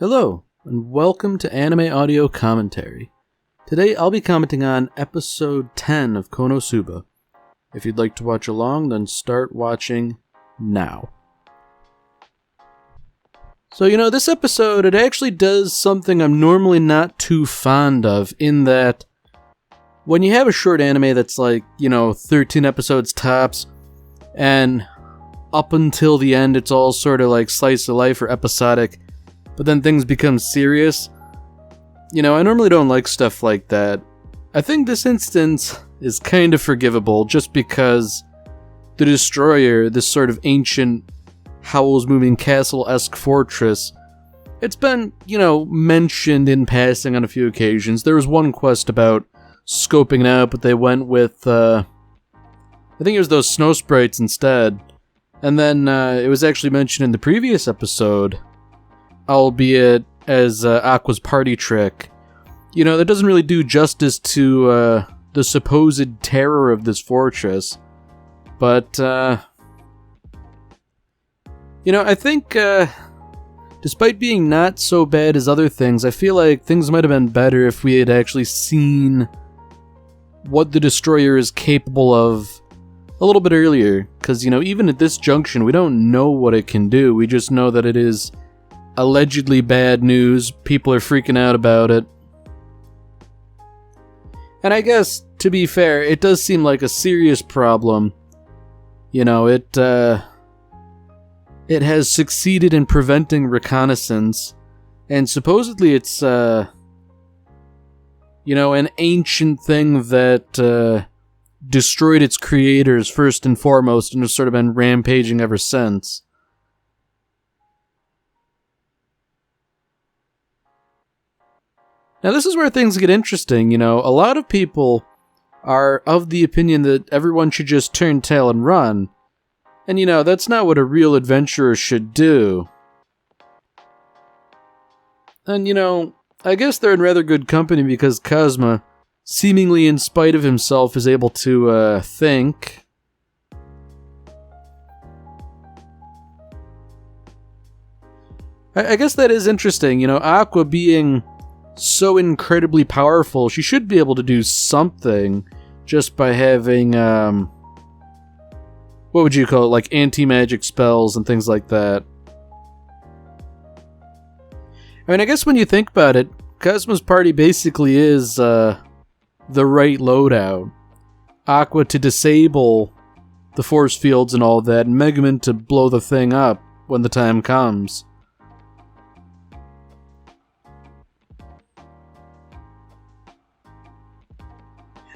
Hello, and welcome to Anime Audio Commentary. Today I'll be commenting on episode 10 of Konosuba. If you'd like to watch along, then start watching now. So, this episode, it actually does something I'm normally not too fond of, in that when you have a short anime that's like, 13 episodes tops, and up until the end it's all sort of like slice of life or episodic, but then things become serious. I normally don't like stuff like that. I think this instance is kind of forgivable just because the Destroyer, this sort of ancient Howl's Moving Castle-esque fortress, it's been, mentioned in passing on a few occasions. There was one quest about scoping it out, but they went with, I think it was those snow sprites instead. And then it was actually mentioned in the previous episode, albeit as Aqua's party trick. That doesn't really do justice to the supposed terror of this fortress. But, I think, despite being not so bad as other things, I feel like things might have been better if we had actually seen what the Destroyer is capable of a little bit earlier. Because, even at this junction, we don't know what it can do. We just know that it is allegedly bad news. People are freaking out about it. And I guess, to be fair, it does seem like a serious problem. It has succeeded in preventing reconnaissance, and supposedly it's, an ancient thing that, destroyed its creators first and foremost, and has sort of been rampaging ever since. Now, this is where things get interesting. A lot of people are of the opinion that everyone should just turn tail and run. And, that's not what a real adventurer should do. And, I guess they're in rather good company because Kazuma, seemingly in spite of himself, is able to, think. I guess that is interesting. Aqua being so incredibly powerful, she should be able to do something just by having, what would you call it, like anti-magic spells and things like that. I mean, I guess when you think about it, Kazuma's party basically is, the right loadout. Aqua to disable the force fields and all that, and Megumin to blow the thing up when the time comes.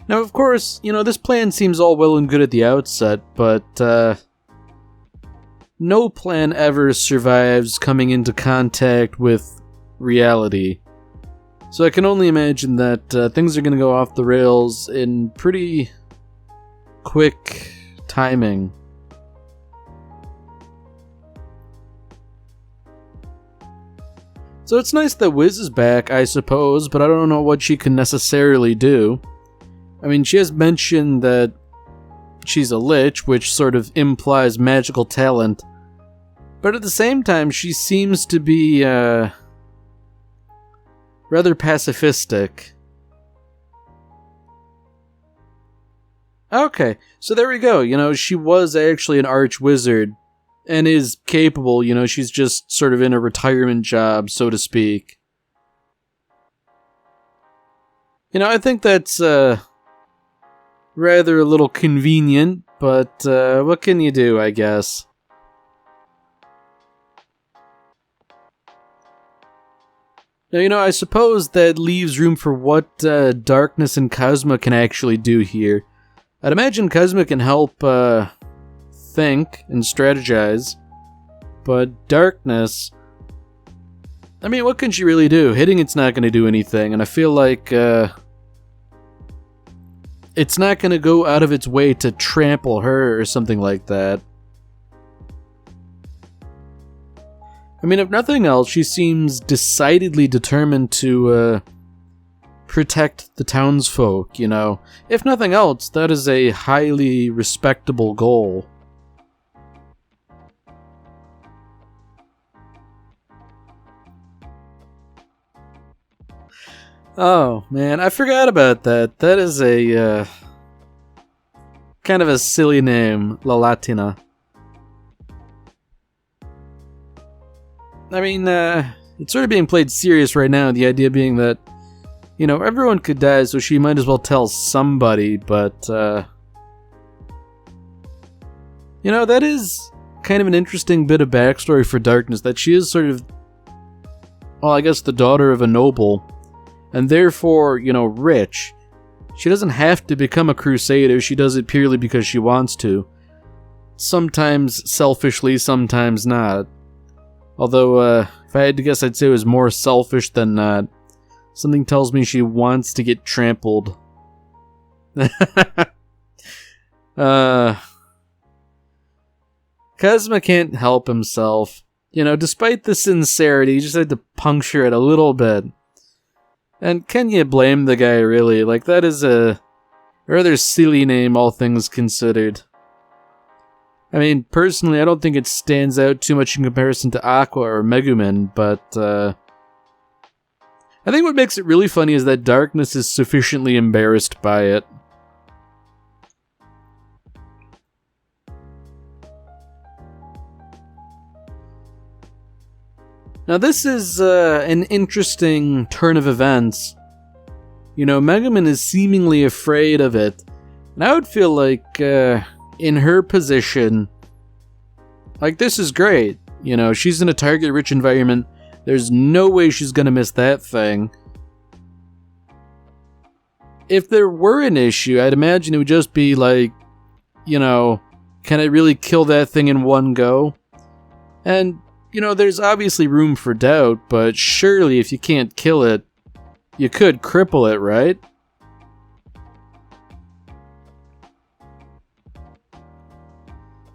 Now, of course, this plan seems all well and good at the outset, but, no plan ever survives coming into contact with reality. So I can only imagine that things are going to go off the rails in pretty quick timing. So it's nice that Wiz is back, I suppose, but I don't know what she can necessarily do. I mean, she has mentioned that she's a lich, which sort of implies magical talent. But at the same time, she seems to be, rather pacifistic. Okay, so there we go. She was actually an arch-wizard, and is capable, she's just sort of in a retirement job, so to speak. I think that's, rather a little convenient, but what can you do, I guess? Now, I suppose that leaves room for what Darkness and Kazuma can actually do here. I'd imagine Kazuma can help think and strategize, but Darkness, I mean, what can she really do? Hitting it's not going to do anything, and I feel like it's not going to go out of its way to trample her or something like that. I mean, if nothing else, she seems decidedly determined to protect the townsfolk, If nothing else, that is a highly respectable goal. Oh, man, I forgot about that. That is a, kind of a silly name, La Latina. I mean, it's sort of being played serious right now, the idea being that, you know, everyone could die, so she might as well tell somebody, but, you know, that is kind of an interesting bit of backstory for Darkness, that she is sort of, well, I guess the daughter of a noble, and therefore, you know, rich. She doesn't have to become a crusader, she does it purely because she wants to. Sometimes selfishly, sometimes not. Although, if I had to guess, I'd say it was more selfish than not. Something tells me she wants to get trampled. Kazuma can't help himself. You know, despite the sincerity, he just had to puncture it a little bit. And can you blame the guy, really? Like, that is a rather silly name, all things considered. I mean, personally, I don't think it stands out too much in comparison to Aqua or Megumin, but, I think what makes it really funny is that Darkness is sufficiently embarrassed by it. Now this is an interesting turn of events. You know, Megumin is seemingly afraid of it. And I would feel like, in her position, like, this is great. You know, she's in a target-rich environment. There's no way she's gonna miss that thing. If there were an issue, I'd imagine it would just be like, you know, can I really kill that thing in one go? And, you know, there's obviously room for doubt, but surely if you can't kill it, you could cripple it, right?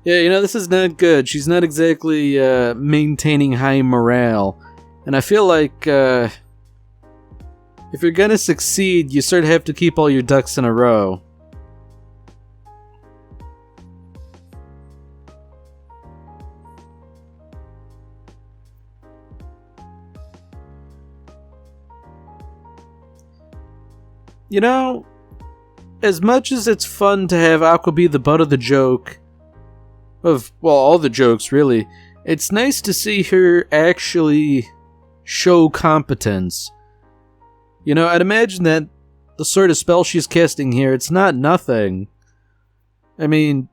Yeah, you know, this is not good. She's not exactly maintaining high morale. And I feel like if you're gonna succeed, you sort of have to keep all your ducks in a row. You know, as much as it's fun to have Aqua be the butt of the joke, of, well, all the jokes, really, it's nice to see her actually show competence. You know, I'd imagine that the sort of spell she's casting here, it's not nothing. I mean,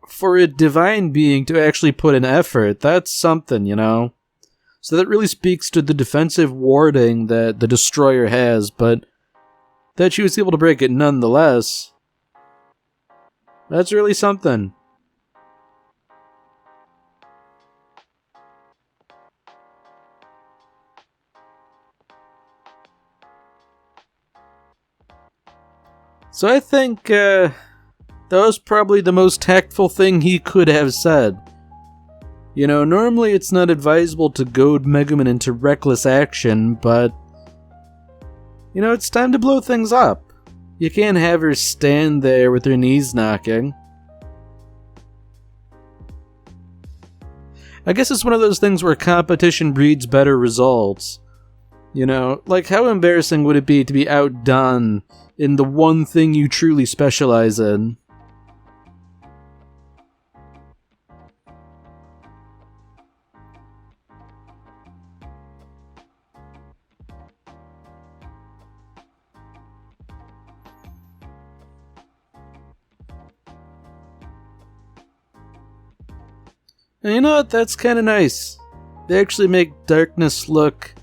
for a divine being to actually put an effort, that's something, you know? So that really speaks to the defensive warding that the Destroyer has, but that she was able to break it nonetheless. That's really something. So I think that was probably the most tactful thing he could have said. You know, normally it's not advisable to goad Megumin into reckless action, but, you know, it's time to blow things up. You can't have her stand there with her knees knocking. I guess it's one of those things where competition breeds better results. You know, like, how embarrassing would it be to be outdone in the one thing you truly specialize in? And you know what? That's kind of nice. They actually make Darkness look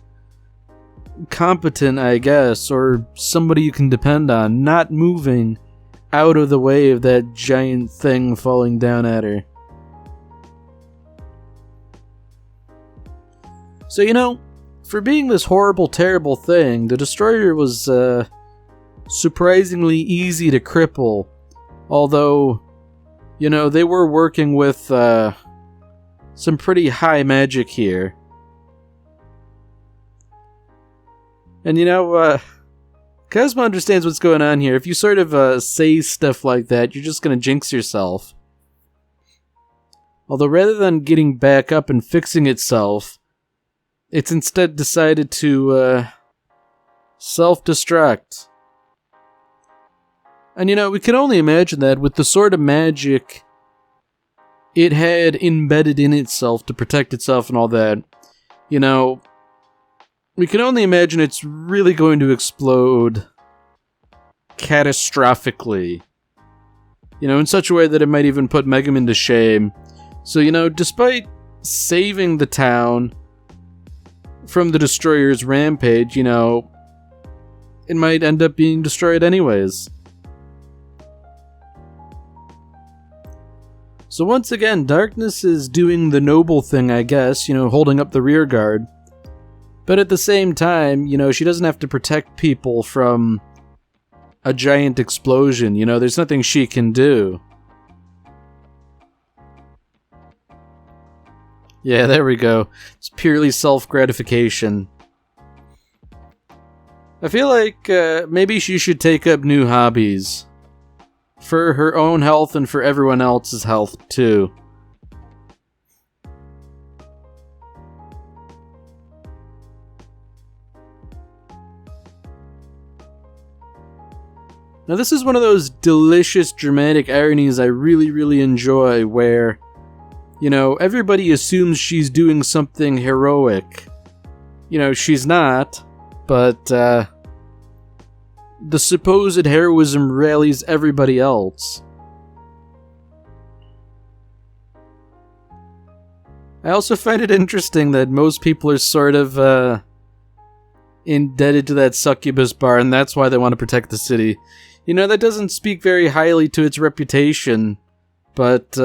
competent, I guess, or somebody you can depend on, not moving out of the way of that giant thing falling down at her. So, you know, for being this horrible, terrible thing, the Destroyer was surprisingly easy to cripple, although, you know, they were working with some pretty high magic here. And you know, Kazuma understands what's going on here. If you sort of say stuff like that, you're just gonna jinx yourself. Although rather than getting back up and fixing itself, it's instead decided to Self-destruct. And we can only imagine that with the sort of magic it had embedded in itself to protect itself and all that, we can only imagine it's really going to explode catastrophically. In such a way that it might even put Megumin to shame. So, despite saving the town from the Destroyer's rampage, it might end up being destroyed anyways. So once again, Darkness is doing the noble thing, I guess, holding up the rear guard. But at the same time, she doesn't have to protect people from a giant explosion. There's nothing she can do. Yeah, there we go. It's purely self-gratification. I feel like maybe she should take up new hobbies. For her own health and for everyone else's health, too. Now this is one of those delicious dramatic ironies I really, really enjoy where, everybody assumes she's doing something heroic. She's not, but, the supposed heroism rallies everybody else. I also find it interesting that most people are sort of, indebted to that succubus bar, and that's why they want to protect the city. That doesn't speak very highly to its reputation, but,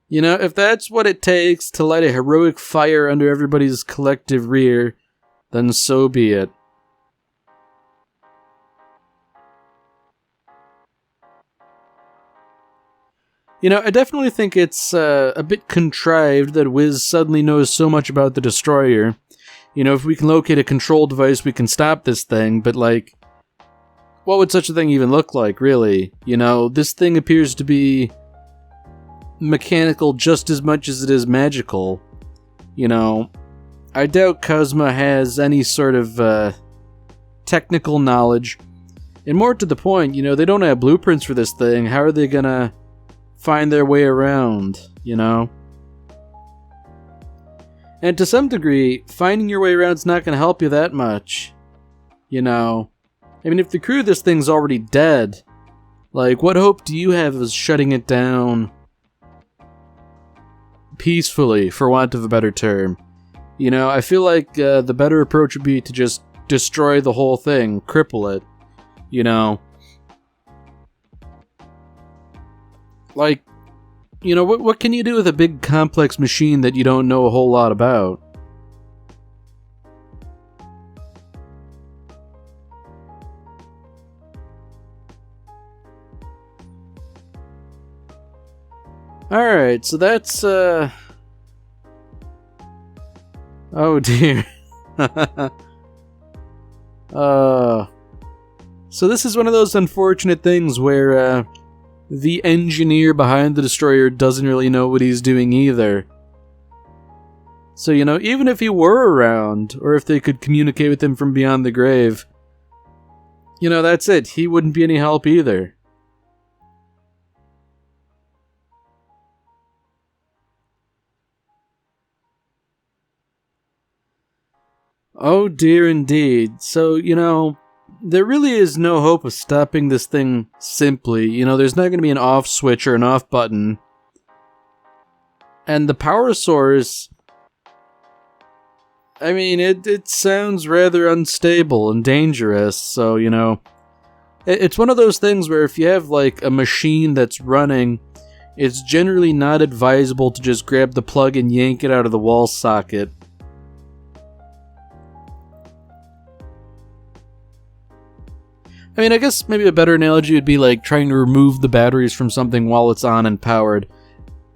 if that's what it takes to light a heroic fire under everybody's collective rear, then so be it. I definitely think it's a bit contrived that Wiz suddenly knows so much about the Destroyer. If we can locate a control device, we can stop this thing, but, what would such a thing even look like, really? This thing appears to be mechanical just as much as it is magical. I doubt Cosma has any sort of technical knowledge. And more to the point, they don't have blueprints for this thing. How are they gonna find their way around, And to some degree, finding your way around's not going to help you that much, if the crew of this thing's already dead, what hope do you have of shutting it down peacefully, for want of a better term? I feel like the better approach would be to just destroy the whole thing, cripple it, what can you do with a big complex machine that you don't know a whole lot about? Alright, so that's, oh dear. So this is one of those unfortunate things where, the engineer behind the Destroyer doesn't really know what he's doing either. So, even if he were around, or if they could communicate with him from beyond the grave, that's it. He wouldn't be any help either. Oh dear indeed. So, there really is no hope of stopping this thing simply. There's not going to be an off switch or an off button. And the power source, it sounds rather unstable and dangerous. So, it's one of those things where if you have, a machine that's running, it's generally not advisable to just grab the plug and yank it out of the wall socket. I guess maybe a better analogy would be like trying to remove the batteries from something while it's on and powered.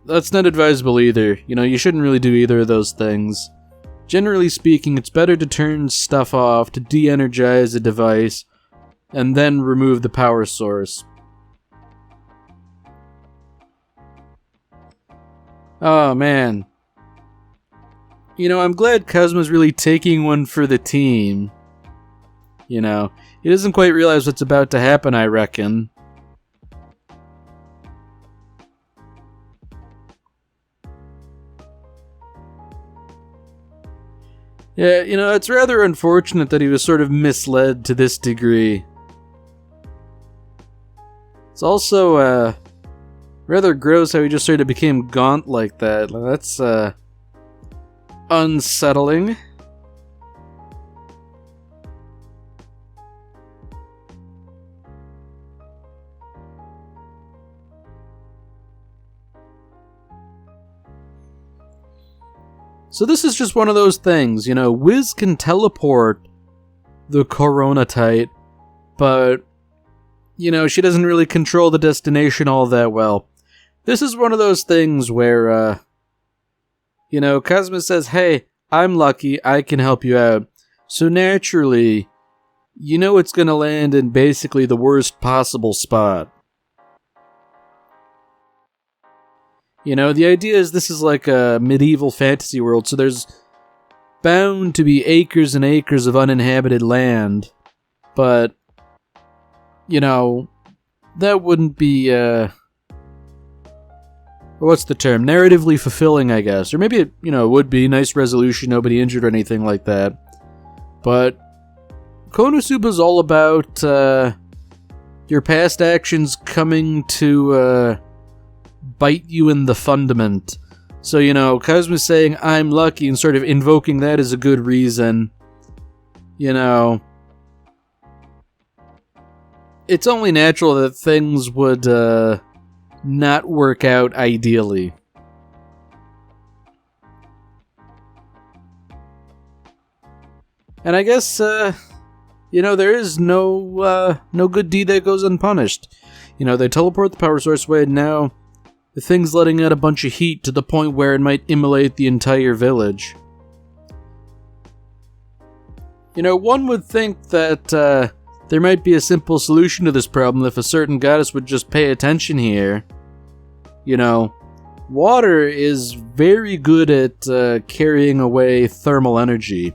That's not advisable either. You shouldn't really do either of those things. Generally speaking, it's better to turn stuff off to de-energize a device and then remove the power source. Oh man. I'm glad Cosmo's really taking one for the team. You know, he doesn't quite realize what's about to happen, I reckon. Yeah, you know, it's rather unfortunate that he was sort of misled to this degree. It's also, rather gross how he just sort of became gaunt like that. That's, unsettling. So this is just one of those things, you know, Wiz can teleport the Coronatite, but, you know, she doesn't really control the destination all that well. This is one of those things where, you know, Kazuma says, hey, I'm lucky, I can help you out. So naturally, you know it's gonna land in basically the worst possible spot. You know, the idea is this is like a medieval fantasy world, so there's bound to be acres and acres of uninhabited land. But, you know, that wouldn't be, what's the term? Narratively fulfilling, I guess. Or maybe it, you know, would be. Nice resolution, nobody injured or anything like that. But Konosuba's all about, your past actions coming to, bite you in the fundament. So, you know, Kazuma's saying, I'm lucky, and sort of invoking that as a good reason. You know, it's only natural that things would, not work out ideally. And I guess, you know, there is no good deed that goes unpunished. You know, they teleport the power source away, and now the thing's letting out a bunch of heat to the point where it might immolate the entire village. You know, one would think that there might be a simple solution to this problem if a certain goddess would just pay attention here. You know, water is very good at carrying away thermal energy.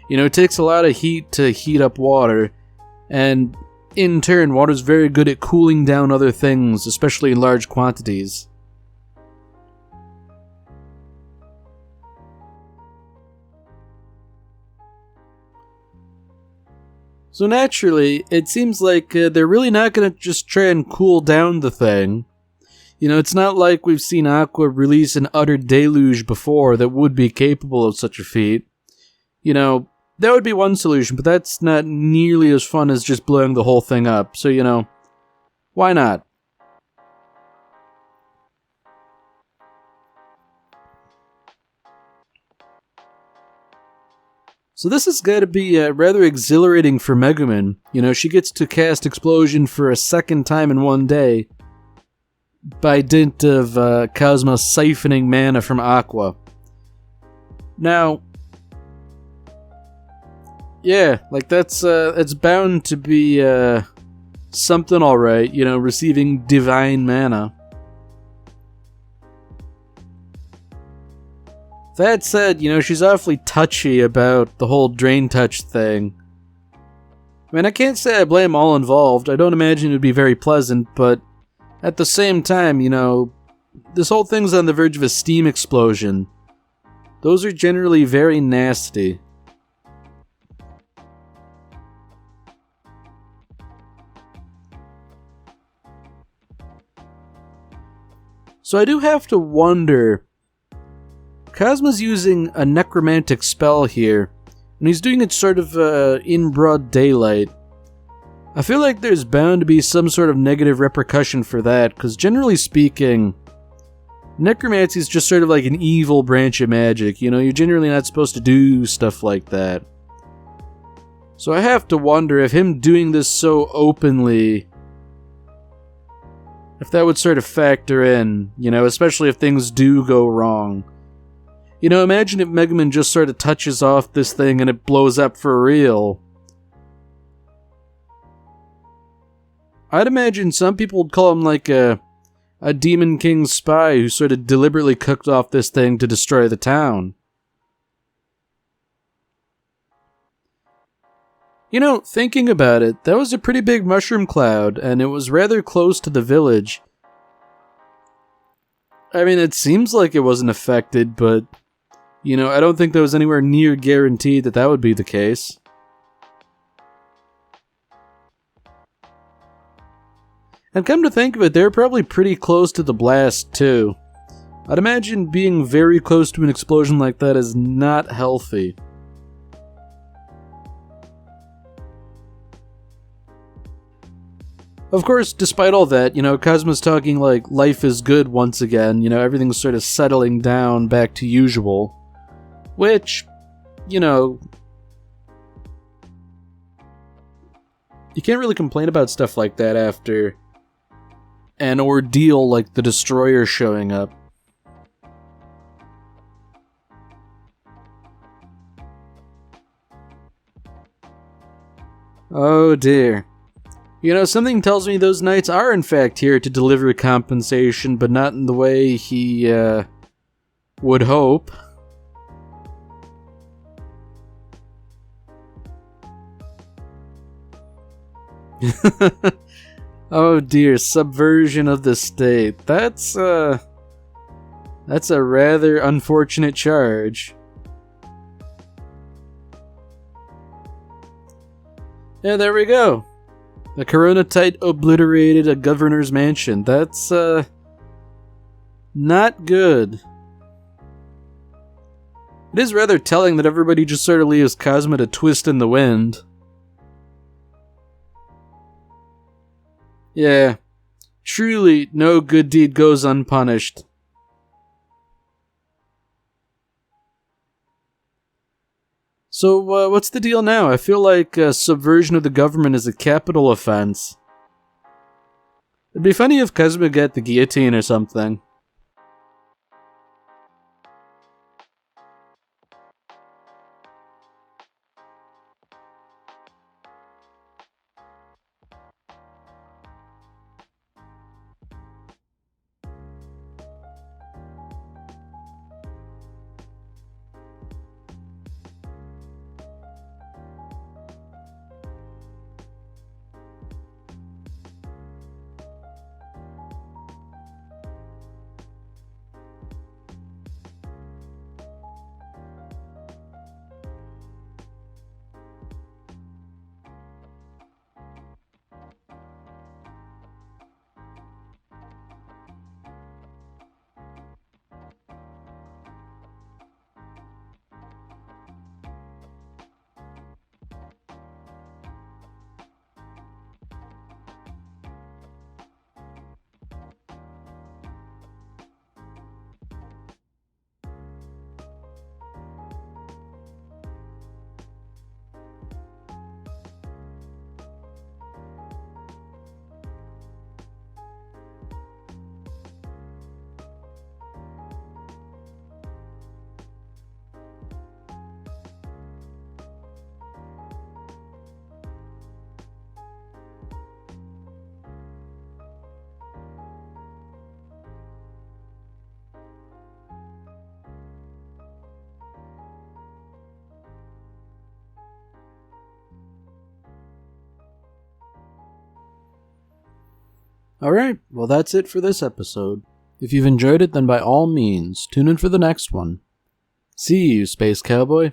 You know, it takes a lot of heat to heat up water, and in turn, water's very good at cooling down other things, especially in large quantities. So naturally, it seems like they're really not going to just try and cool down the thing. You know, it's not like we've seen Aqua release an utter deluge before that would be capable of such a feat. You know, that would be one solution, but that's not nearly as fun as just blowing the whole thing up. So, you know, why not? So this is going to be rather exhilarating for Megumin. You know, she gets to cast Explosion for a second time in one day by dint of Kazuma siphoning mana from Aqua. Now, yeah, like that's bound to be something alright, you know, receiving divine mana. That said, you know, she's awfully touchy about the whole drain touch thing. I mean, I can't say I blame all involved. I don't imagine it would be very pleasant, but at the same time, you know, this whole thing's on the verge of a steam explosion. Those are generally very nasty. So I do have to wonder, Kazuma's using a necromantic spell here, and he's doing it sort of in broad daylight. I feel like there's bound to be some sort of negative repercussion for that, because generally speaking, necromancy is just sort of like an evil branch of magic. You know, you're generally not supposed to do stuff like that. So I have to wonder if him doing this so openly, if that would sort of factor in, you know, especially if things do go wrong. You know, imagine if Megumin just sort of touches off this thing and it blows up for real. I'd imagine some people would call him like a Demon King spy who sort of deliberately cooked off this thing to destroy the town. You know, thinking about it, that was a pretty big mushroom cloud, and it was rather close to the village. I mean, it seems like it wasn't affected, but, you know, I don't think that was anywhere near guaranteed that that would be the case. And come to think of it, they're probably pretty close to the blast, too. I'd imagine being very close to an explosion like that is not healthy. Of course, despite all that, you know, Kazuma's talking like life is good once again, you know, everything's sort of settling down back to usual. Which, you know, you can't really complain about stuff like that after an ordeal like the Destroyer showing up. Oh dear. You know, something tells me those knights are in fact here to deliver compensation, but not in the way he, would hope. Oh dear, subversion of the state. That's a rather unfortunate charge. Yeah, there we go. The Coronatite obliterated a governor's mansion. That's, not good. It is rather telling that everybody just sort of leaves Kazuma to twist in the wind. Yeah. Truly, no good deed goes unpunished. So, what's the deal now? I feel like subversion of the government is a capital offense. It'd be funny if Kazuma got the guillotine or something. Alright, well that's it for this episode. If you've enjoyed it, then by all means, tune in for the next one. See you, Space Cowboy.